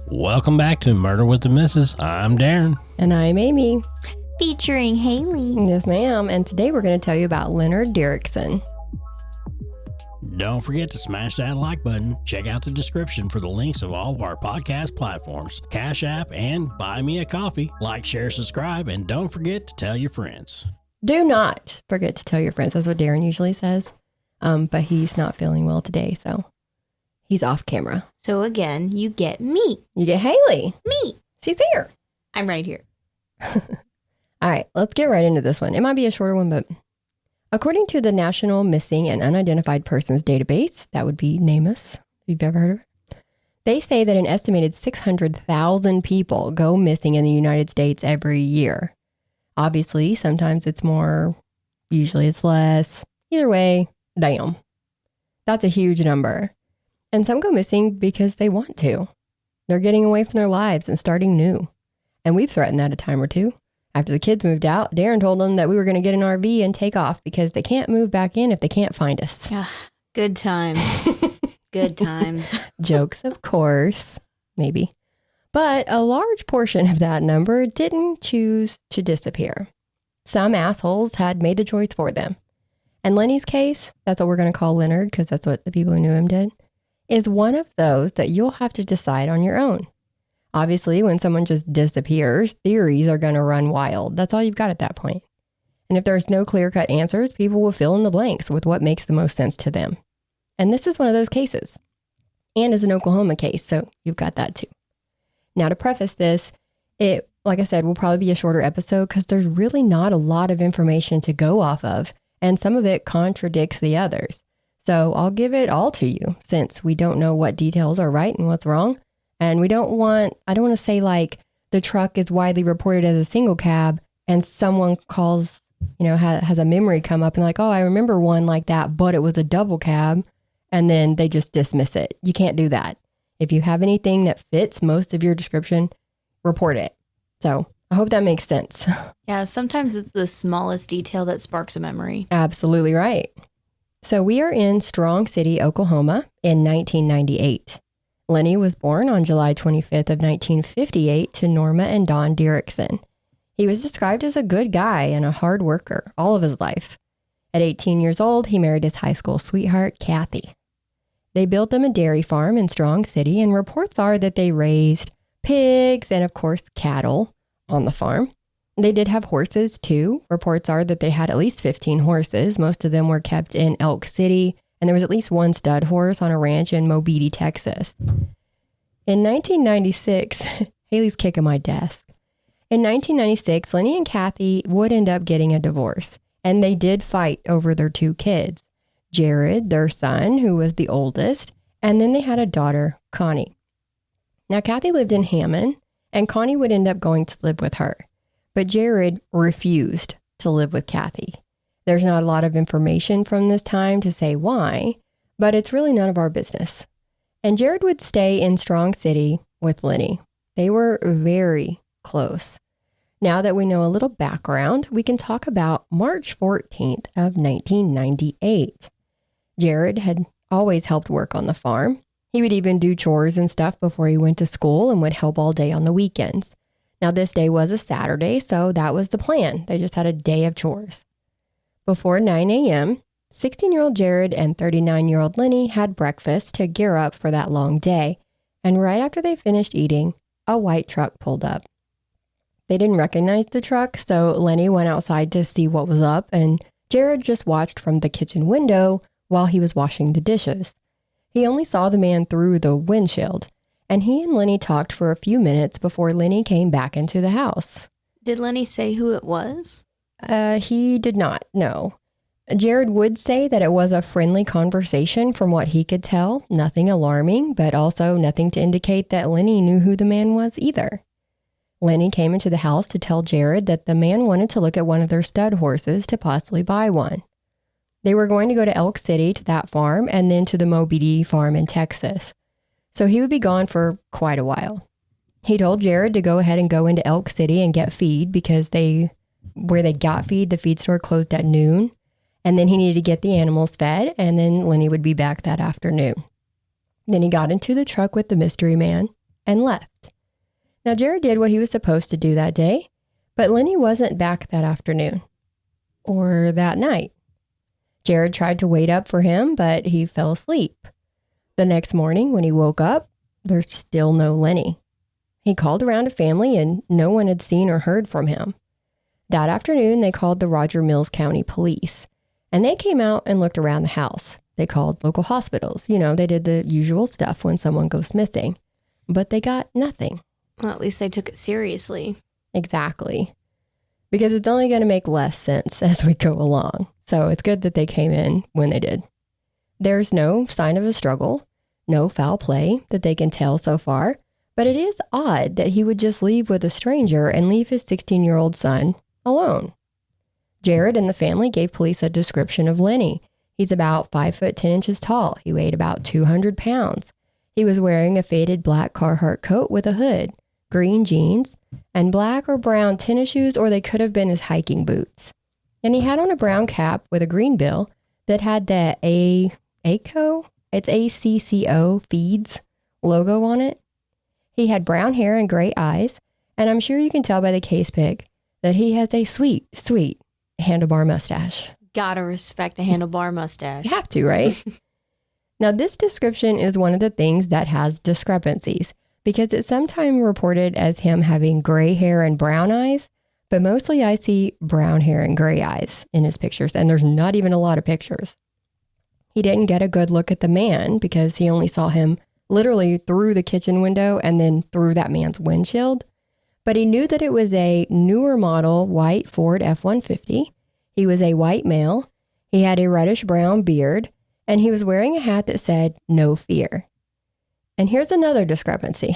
Welcome back to Murder with the Missus. I'm Darren. And I'm Amy. Featuring Haley. Yes, ma'am. And today we're going to tell you about Leonard Dirickson. Don't forget to smash that like button. Check out the description for the links of all of our podcast platforms, Cash App, and Buy Me a Coffee. Like, share, subscribe, and don't forget to tell your friends. Do not forget to tell your friends. That's what Darren usually says. But he's not feeling well today, so he's off camera. So again, you get me. You get Haley. Me. She's here. I'm right here. All right, let's get right into this one. It might be a shorter one, but according to the National Missing and Unidentified Persons Database, that would be NamUs, if you've ever heard of it, they say that an estimated 600,000 people go missing in the United States every year. Obviously, sometimes it's more, usually it's less. Either way, damn. That's a huge number. And some go missing because they want to. They're getting away from their lives and starting new. And we've threatened that a time or two. After the kids moved out, Darren told them that we were going to get an RV and take off because they can't move back in if they can't find us. Good times. Good times. Jokes, of course. Maybe. But a large portion of that number didn't choose to disappear. Some assholes had made the choice for them. And Lenny's case, that's what we're going to call Leonard because that's what the people who knew him did, is one of those that you'll have to decide on your own. Obviously, when someone just disappears, theories are going to run wild. That's all you've got at that point. And if there's no clear-cut answers, people will fill in the blanks with what makes the most sense to them. And this is one of those cases. And is an Oklahoma case, so you've got that too. Now, to preface this, it, like I said, will probably be a shorter episode because there's really not a lot of information to go off of, and some of it contradicts the others. So I'll give it all to you since we don't know what details are right and what's wrong. And I don't want to say like the truck is widely reported as a single cab and someone calls, has a memory come up and like, oh, I remember one like that, but it was a double cab. And then they just dismiss it. You can't do that. If you have anything that fits most of your description, report it. So I hope that makes sense. Yeah, sometimes it's the smallest detail that sparks a memory. Absolutely right. So we are in Strong City, Oklahoma in 1998. Lenny was born on July 25th of 1958 to Norma and Don Dirickson. He was described as a good guy and a hard worker all of his life. At 18 years old, he married his high school sweetheart, Kathy. They built them a dairy farm in Strong City, and reports are that they raised pigs and, of course, cattle on the farm. They did have horses, too. Reports are that they had at least 15 horses. Most of them were kept in Elk City, and there was at least one stud horse on a ranch in Mobeetie, Texas. In 1996, Haley's kicking my desk. In 1996, Lenny and Kathy would end up getting a divorce, and they did fight over their two kids, Jared, their son, who was the oldest, and then they had a daughter, Connie. Now, Kathy lived in Hammond, and Connie would end up going to live with her, but Jared refused to live with Kathy. There's not a lot of information from this time to say why, but it's really none of our business. And Jared would stay in Strong City with Lenny. They were very close. Now that we know a little background, we can talk about March 14th of 1998. Jared had always helped work on the farm. He would even do chores and stuff before he went to school and would help all day on the weekends. Now, this day was a Saturday, so that was the plan. They just had a day of chores. Before 9 a.m., 16-year-old Jared and 39-year-old Lenny had breakfast to gear up for that long day, and right after they finished eating, a white truck pulled up. They didn't recognize the truck, so Lenny went outside to see what was up, and Jared just watched from the kitchen window while he was washing the dishes. He only saw the man through the windshield, and he and Lenny talked for a few minutes before Lenny came back into the house. Did Lenny say who it was? He did not, no. Jared would say that it was a friendly conversation from what he could tell, nothing alarming, but also nothing to indicate that Lenny knew who the man was either. Lenny came into the house to tell Jared that the man wanted to look at one of their stud horses to possibly buy one. They were going to go to Elk City to that farm and then to the Mobeetie farm in Texas. So he would be gone for quite a while. He told Jared to go ahead and go into Elk City and get feed because where they got feed, the feed store closed at noon. And then he needed to get the animals fed, and then Lenny would be back that afternoon. Then he got into the truck with the mystery man, and left. Now, Jared did what he was supposed to do that day, but Lenny wasn't back that afternoon or that night. Jared tried to wait up for him, but he fell asleep. The next morning when he woke up, there's still no Lenny. He called around to family and no one had seen or heard from him. That afternoon, they called the Roger Mills County Police, and they came out and looked around the house. They called local hospitals. They did the usual stuff when someone goes missing, but they got nothing. Well, at least they took it seriously. Exactly. Because it's only going to make less sense as we go along. So it's good that they came in when they did. There's no sign of a struggle, no foul play that they can tell so far, but it is odd that he would just leave with a stranger and leave his 16-year-old son alone. Jared and the family gave police a description of Lenny. He's about 5 foot 10 inches tall. He weighed about 200 pounds. He was wearing a faded black Carhartt coat with a hood, green jeans, and black or brown tennis shoes, or they could have been his hiking boots. And he had on a brown cap with a green bill that had the ACCO, it's ACCO Feeds logo on it. He had brown hair and gray eyes, and I'm sure you can tell by the case pic that he has a sweet, sweet handlebar mustache. Gotta respect a handlebar mustache. You have to, right? Now, this description is one of the things that has discrepancies because it's sometimes reported as him having gray hair and brown eyes, but mostly I see brown hair and gray eyes in his pictures, and there's not even a lot of pictures. He didn't get a good look at the man because he only saw him literally through the kitchen window and then through that man's windshield. But he knew that it was a newer model white Ford F-150. He was a white male. He had a reddish-brown beard, and he was wearing a hat that said, "No fear." And here's another discrepancy.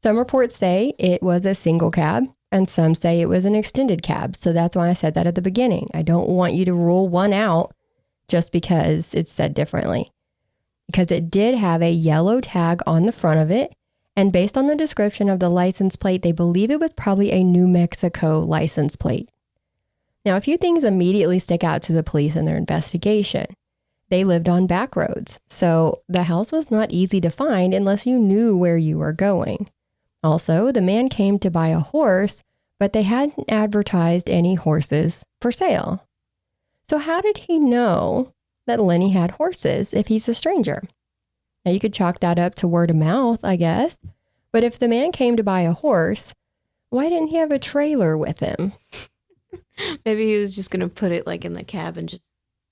Some reports say it was a single cab, and some say it was an extended cab. So that's why I said that at the beginning. I don't want you to rule one out just because it's said differently. Because it did have a yellow tag on the front of it, and based on the description of the license plate, they believe it was probably a New Mexico license plate. Now, a few things immediately stick out to the police in their investigation. They lived on back roads, so the house was not easy to find unless you knew where you were going. Also, the man came to buy a horse, but they hadn't advertised any horses for sale. So how did he know that Lenny had horses if he's a stranger? Now, you could chalk that up to word of mouth, I guess. But if the man came to buy a horse, why didn't he have a trailer with him? Maybe he was just going to put it like in the cab and just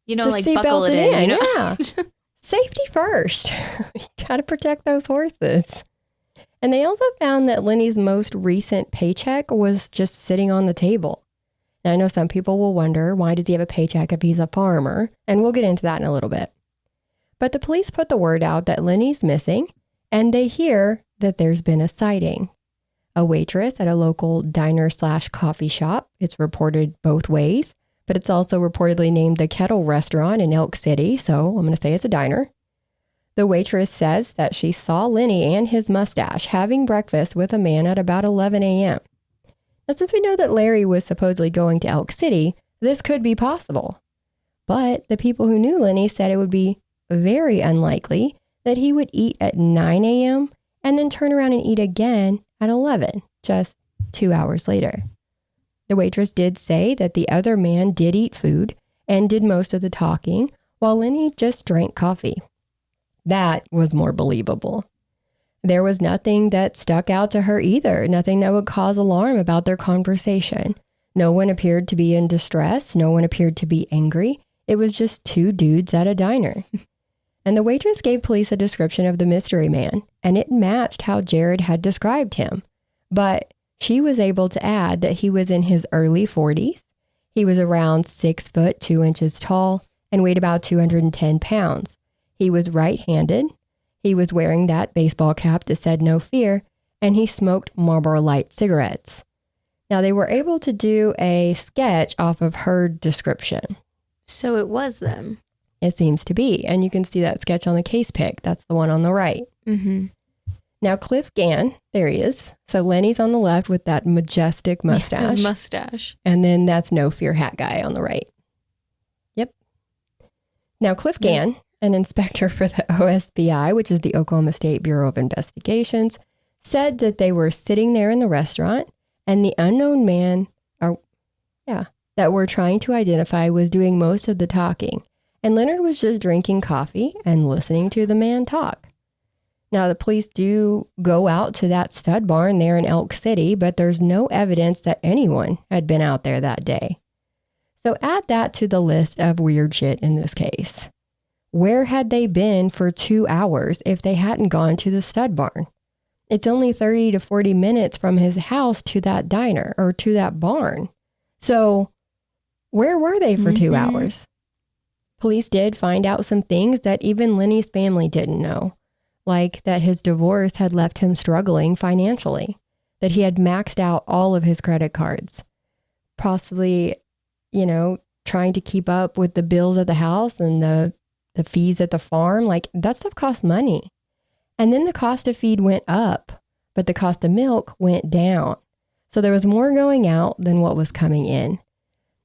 like seat buckle belt it in. Yeah. Safety first. You got to protect those horses. And they also found that Lenny's most recent paycheck was just sitting on the table. Now, I know some people will wonder, why does he have a paycheck if he's a farmer? And we'll get into that in a little bit. But the police put the word out that Lenny's missing, and they hear that there's been a sighting. A waitress at a local diner/coffee shop. It's reported both ways, but it's also reportedly named the Kettle Restaurant in Elk City, so I'm going to say it's a diner. The waitress says that she saw Lenny and his mustache having breakfast with a man at about 11 a.m. Now, since we know that Larry was supposedly going to Elk City, this could be possible. But the people who knew Lenny said it would be very unlikely that he would eat at 9 a.m. and then turn around and eat again at 11, just 2 hours later. The waitress did say that the other man did eat food and did most of the talking, while Lenny just drank coffee. That was more believable. There was nothing that stuck out to her either, nothing that would cause alarm about their conversation. No one appeared to be in distress. No one appeared to be angry. It was just two dudes at a diner. And the waitress gave police a description of the mystery man, and it matched how Jared had described him. But she was able to add that he was in his early 40s. He was around 6 foot 2 inches tall and weighed about 210 pounds. He was right-handed. He was wearing that baseball cap that said "No fear," and he smoked Marlboro Light cigarettes. Now, they were able to do a sketch off of her description. So it was them. It seems to be. And you can see that sketch on the case pic. That's the one on the right. Mm-hmm. Now, Cliff Gann, there he is. So Lenny's on the left with that majestic mustache. His mustache. And then that's No Fear hat guy on the right. Yep. Now, Cliff Gann, an inspector for the OSBI, which is the Oklahoma State Bureau of Investigations, said that they were sitting there in the restaurant and the unknown man, that we're trying to identify was doing most of the talking. And Leonard was just drinking coffee and listening to the man talk. Now, the police do go out to that stud barn there in Elk City, but there's no evidence that anyone had been out there that day. So add that to the list of weird shit in this case. Where had they been for 2 hours if they hadn't gone to the stud barn? It's only 30 to 40 minutes from his house to that diner or to that barn. So where were they for 2 hours? Police did find out some things that even Lenny's family didn't know, like that his divorce had left him struggling financially, that he had maxed out all of his credit cards, possibly, trying to keep up with the bills at the house and the fees at the farm. Like, that stuff costs money. And then the cost of feed went up, but the cost of milk went down. So there was more going out than what was coming in.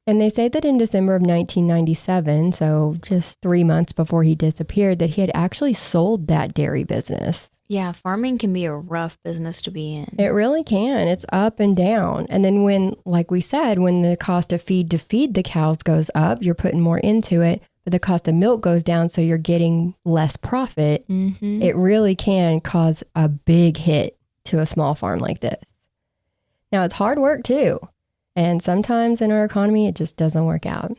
And they say that in December of 1997, so just 3 months before he disappeared, that he had actually sold that dairy business. Yeah, farming can be a rough business to be in. It really can. It's up and down. And then when, like we said, when the cost of feed to feed the cows goes up, you're putting more into it, but the cost of milk goes down, so you're getting less profit. It really can cause a big hit to a small farm like this. Now, it's hard work too. And sometimes in our economy, it just doesn't work out.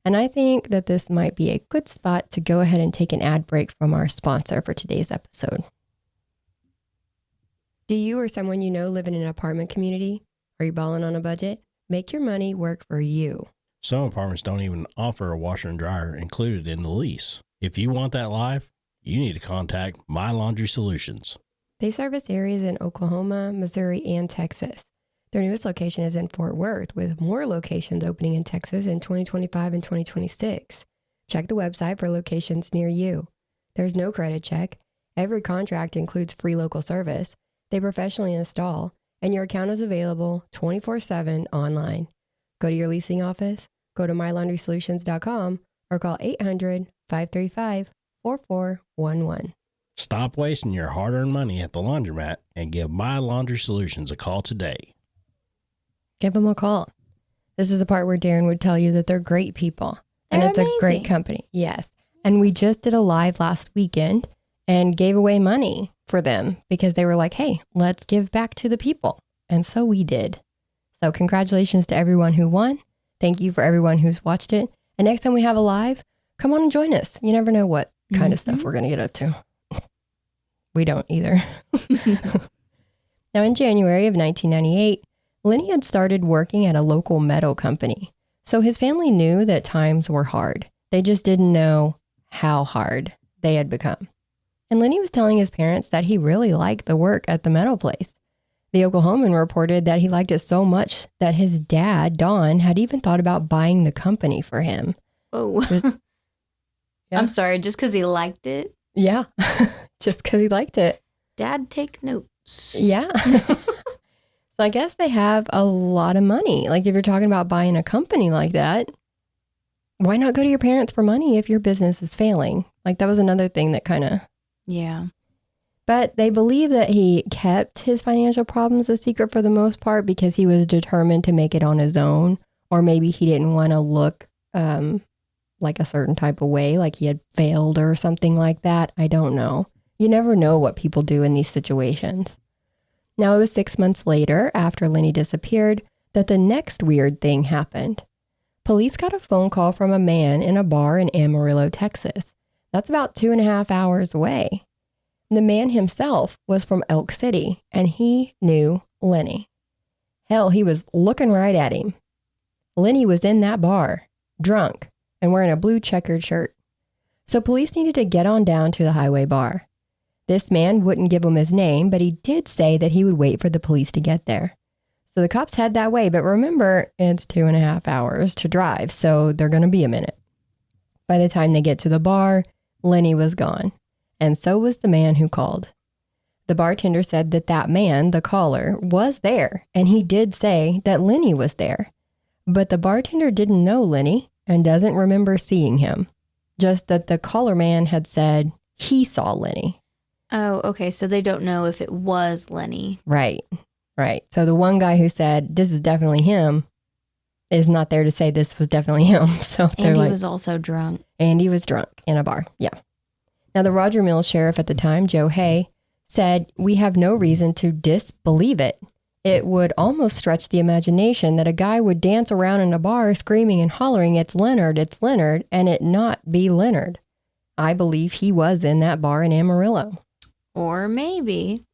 And I think that this might be a good spot to go ahead and take an ad break from our sponsor for today's episode. Do you or someone you know live in an apartment community? Are you balling on a budget? Make your money work for you. Some apartments don't even offer a washer and dryer included in the lease. If you want that live, you need to contact My Laundry Solutions. They service areas in Oklahoma, Missouri, and Texas. Their newest location is in Fort Worth, with more locations opening in Texas in 2025 and 2026. Check the website for locations near you. There's no credit check. Every contract includes free local service. They professionally install, and your account is available 24/7 online. Go to your leasing office, go to mylaundrysolutions.com, or call 800-535-4411. Stop wasting your hard-earned money at the laundromat and give My Laundry Solutions a call today. Give them a call. This is the part where Darren would tell you that they're great people. And They're it's amazing. a great company. Yes. And we just did a live last weekend and gave away money for them because they were like, hey, let's give back to the people. And so we did. So congratulations to everyone who won. Thank you for everyone who's watched it. And next time we have a live, come on and join us. You never know what kind of stuff we're going to get up to. We don't either. Now, in January of 1998, Lenny had started working at a local metal company. So his family knew that times were hard. They just didn't know how hard they had become. And Lenny was telling his parents that he really liked the work at the metal place. The Oklahoman reported that he liked it so much that his dad, Don, had even thought about buying the company for him. Oh, Yeah. I'm sorry. Just because he liked it? Yeah, just because he liked it. Dad, take notes. Yeah. So I guess they have a lot of money. Like if you're talking about buying a company like that, why not go to your parents for money if your business is failing? Like that was another thing that kind of... Yeah. But they believe that he kept his financial problems a secret for the most part because he was determined to make it on his own. Or maybe he didn't want to look like a certain type of way, like he had failed or something like that. I don't know. You never know what people do in these situations. Now, it was 6 months later, after Lenny disappeared, that the next weird thing happened. Police got a phone call from a man in a bar in Amarillo, Texas. That's about 2.5 hours away. The man himself was from Elk City, and he knew Lenny. Hell, he was looking right at him. Lenny was in that bar, drunk, and wearing a blue checkered shirt. So police needed to get on down to the highway bar. This man wouldn't give him his name, but he did say that he would wait for the police to get there. So the cops head that way, but remember, it's 2.5 hours to drive, so they're going to be a minute. By the time they get to the bar, Lenny was gone, and so was the man who called. The bartender said that that man, the caller, was there, and he did say that Lenny was there. But the bartender didn't know Lenny and doesn't remember seeing him, just that the caller man had said he saw Lenny. Oh, okay. So they don't know if it was Lenny. Right. So the one guy who said, this is definitely him, is not there to say this was definitely him. So they're And he like, was also drunk. and he was drunk in a bar. Yeah. Now, the Roger Mills sheriff at the time, Joe Hay, said, we have no reason to disbelieve it. It would almost stretch the imagination that a guy would dance around in a bar screaming and hollering, it's Leonard, and it not be Leonard. I believe he was in that bar in Amarillo. Or maybe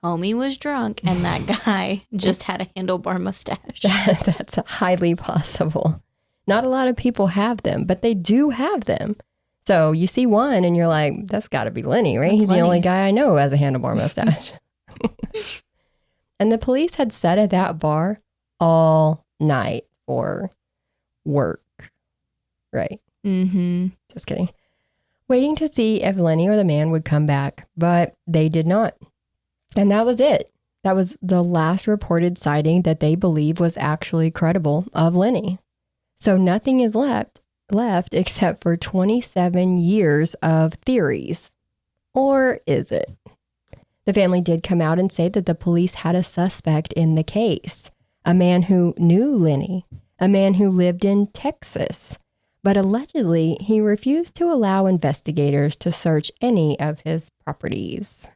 homie was drunk and that guy just had a handlebar mustache. That's highly possible. Not a lot of people have them, but they do have them. So you see one and you're like, that's got to be Lenny, right? That's He's Lenny. the only guy I know who has a handlebar mustache. And the police had sat at that bar all night for work. Right. Mm-hmm. Just kidding. Waiting to see if Lenny or the man would come back, but they did not. And that was it. That was the last reported sighting that they believe was actually credible of Lenny. So nothing is left except for 27 years of theories. Or is it? The family did come out and say that the police had a suspect in the case, a man who knew Lenny, a man who lived in Texas. But allegedly, he refused to allow investigators to search any of his properties.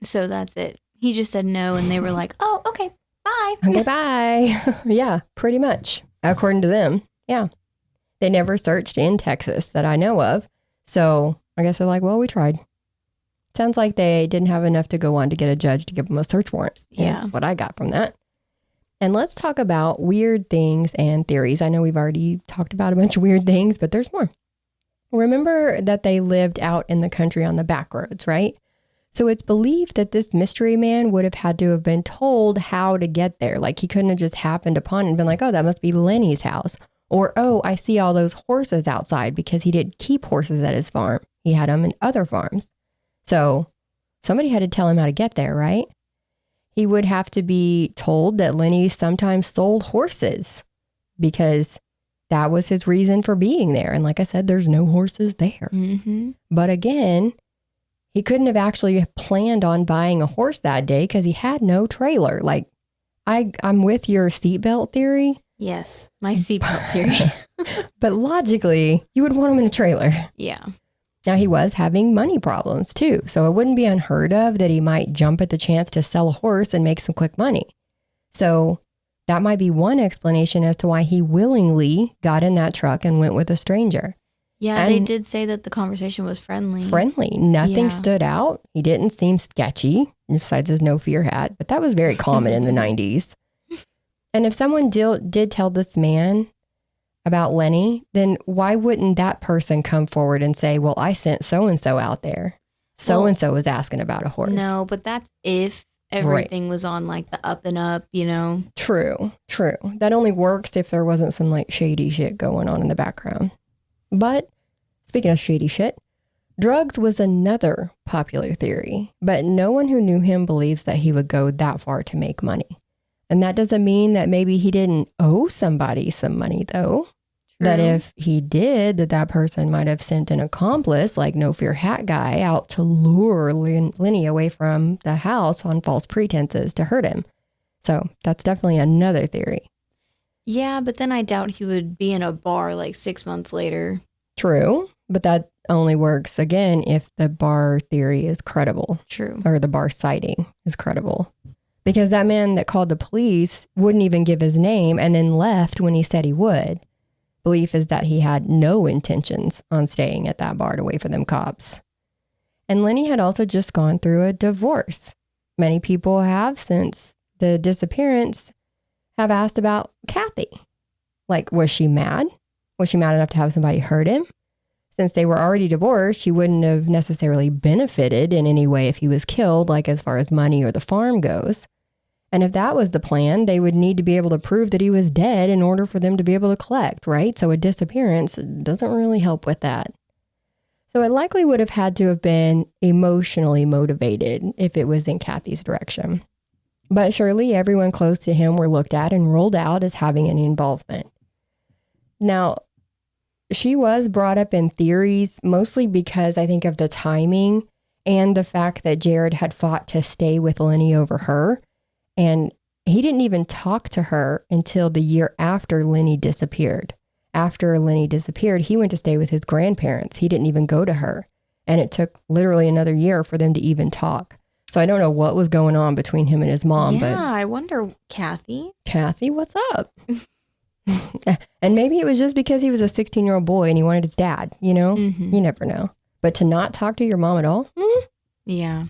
So that's it. He just said no, and they were like, oh, okay, bye. Okay, bye. Yeah, pretty much. According to them, yeah. They never searched in Texas that I know of. So I guess they're like, well, we tried. Sounds like they didn't have enough to go on to get a judge to give them a search warrant. Yeah. That's what I got from that. And let's talk about weird things and theories. I know we've already talked about a bunch of weird things, but there's more. Remember that they lived out in the country on the back roads, right? So it's believed that this mystery man would have had to have been told how to get there. Like he couldn't have just happened upon it and been like, oh, that must be Lenny's house. Or, oh, I see all those horses outside, because he didn't keep horses at his farm. He had them in other farms. So somebody had to tell him how to get there, right? He would have to be told that Lenny sometimes sold horses because that was his reason for being there. And like I said, there's no horses there. Mm-hmm. But again, he couldn't have actually planned on buying a horse that day because he had no trailer. Like, I'm with your seatbelt theory. Yes, my seatbelt theory. But logically, you would want him in a trailer. Yeah. Now, he was having money problems too, so it wouldn't be unheard of that he might jump at the chance to sell a horse and make some quick money. So that might be one explanation as to why he willingly got in that truck and went with a stranger. Yeah, And they did say that the conversation was friendly. Nothing Yeah. stood out. He didn't seem sketchy, besides his no fear hat, but that was very common in the 90s. And if someone did tell this man about Lenny, then why wouldn't that person come forward and say, well, I sent so-and-so out there. So-and-so was asking about a horse. No, but that's if everything was on like the up and up, you know? True. That only works if there wasn't some like shady shit going on in the background. But speaking of shady shit, drugs was another popular theory, but no one who knew him believes that he would go that far to make money. And that doesn't mean that maybe he didn't owe somebody some money, though. That if he did, that person might have sent an accomplice, like No Fear Hat guy, out to lure Lenny away from the house on false pretenses to hurt him. So that's definitely another theory. Yeah, but then I doubt he would be in a bar like 6 months later. True, but that only works, again, if the bar theory is credible. True. Or the bar sighting is credible. Because that man that called the police wouldn't even give his name and then left when he said he would. Belief is that he had no intentions on staying at that bar to wait for them cops. And Lenny had also just gone through a divorce. Many people have, since the disappearance, have asked about Kathy. Like, was she mad? Was she mad enough to have somebody hurt him? Since they were already divorced, she wouldn't have necessarily benefited in any way if he was killed, like as far as money or the farm goes. And if that was the plan, they would need to be able to prove that he was dead in order for them to be able to collect, right? So a disappearance doesn't really help with that. So it likely would have had to have been emotionally motivated if it was in Kathy's direction. But surely everyone close to him were looked at and ruled out as having any involvement. Now, she was brought up in theories mostly because I think of the timing and the fact that Jared had fought to stay with Lenny over her. And he didn't even talk to her until the year after Lenny disappeared. After Lenny disappeared, he went to stay with his grandparents. He didn't even go to her. And it took literally another year for them to even talk. So I don't know what was going on between him and his mom. Yeah, I wonder, Kathy, what's up? And maybe it was just because he was a 16-year-old boy and he wanted his dad, you know? Mm-hmm. You never know. But to not talk to your mom at all? Yeah.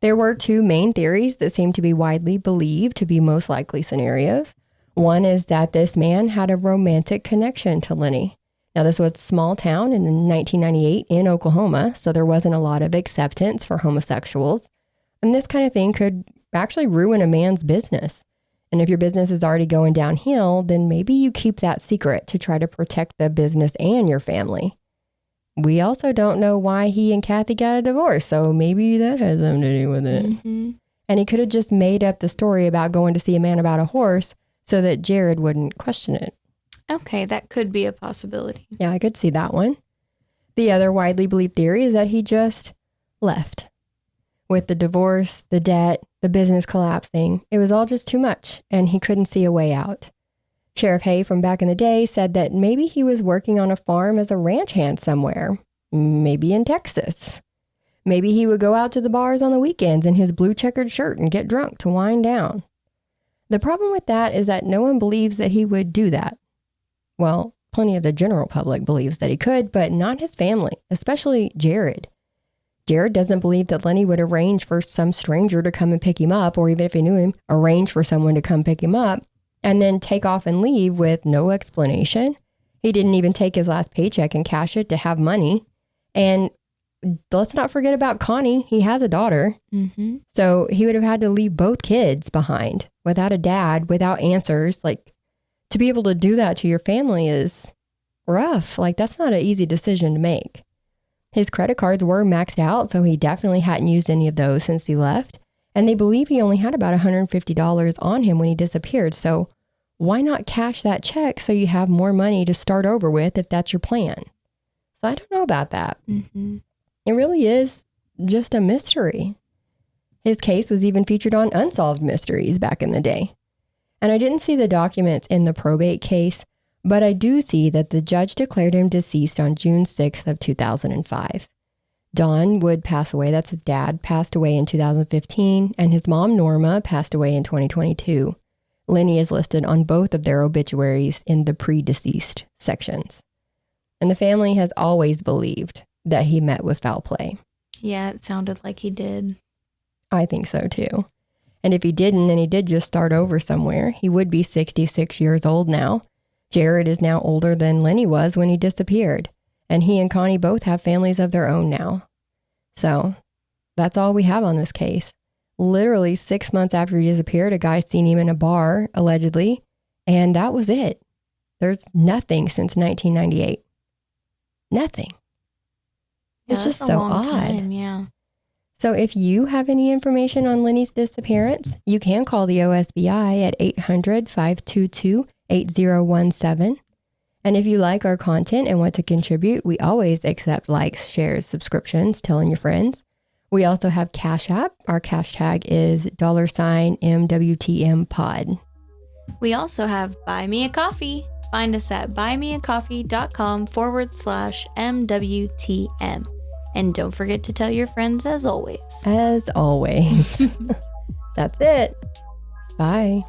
There were two main theories that seem to be widely believed to be most likely scenarios. One is that this man had a romantic connection to Lenny. Now, this was a small town in 1998 in Oklahoma, so there wasn't a lot of acceptance for homosexuals. And this kind of thing could actually ruin a man's business. And if your business is already going downhill, then maybe you keep that secret to try to protect the business and your family. We also don't know why he and Kathy got a divorce, so maybe that has something to do with it. Mm-hmm. And he could have just made up the story about going to see a man about a horse so that Jared wouldn't question it. Okay, that could be a possibility. Yeah, I could see that one. The other widely believed theory is that he just left. With the divorce, the debt, the business collapsing, it was all just too much, and he couldn't see a way out. Sheriff Hay from back in the day said that maybe he was working on a farm as a ranch hand somewhere, maybe in Texas. Maybe he would go out to the bars on the weekends in his blue checkered shirt and get drunk to wind down. The problem with that is that no one believes that he would do that. Well, plenty of the general public believes that he could, but not his family, especially Jared. Jared doesn't believe that Lenny would arrange for some stranger to come and pick him up, or even if he knew him, arrange for someone to come pick him up, and then take off and leave with no explanation. He didn't even take his last paycheck and cash it to have money. And let's not forget about Connie. He has a daughter. Mm-hmm. So he would have had to leave both kids behind without a dad, without answers. Like, to be able to do that to your family is rough. Like, that's not an easy decision to make. His credit cards were maxed out, so he definitely hadn't used any of those since he left. And they believe he only had about $150 on him when he disappeared. So why not cash that check so you have more money to start over with if that's your plan? So I don't know about that. Mm-hmm. It really is just a mystery. His case was even featured on Unsolved Mysteries back in the day. And I didn't see the documents in the probate case, but I do see that the judge declared him deceased on June 6th of 2005. Don would pass away, that's his dad, passed away in 2015, and his mom, Norma, passed away in 2022. Lenny is listed on both of their obituaries in the pre-deceased sections. And the family has always believed that he met with foul play. Yeah, it sounded like he did. I think so too. And if he didn't, and he did just start over somewhere, he would be 66 years old now. Jared is now older than Lenny was when he disappeared. And he and Connie both have families of their own now. So that's all we have on this case. Literally 6 months after he disappeared, a guy seen him in a bar, allegedly, and that was it. There's nothing since 1998. Nothing. Yeah, it's just that's a so long odd. time, yeah. So if you have any information on Lenny's disappearance, you can call the OSBI at 800-522-8017. And if you like our content and want to contribute, we always accept likes, shares, subscriptions, telling your friends. We also have Cash App. Our cash tag is $MWTM pod. We also have Buy Me a Coffee. Find us at buymeacoffee.com/MWTM. And don't forget to tell your friends as always. As always. That's it. Bye.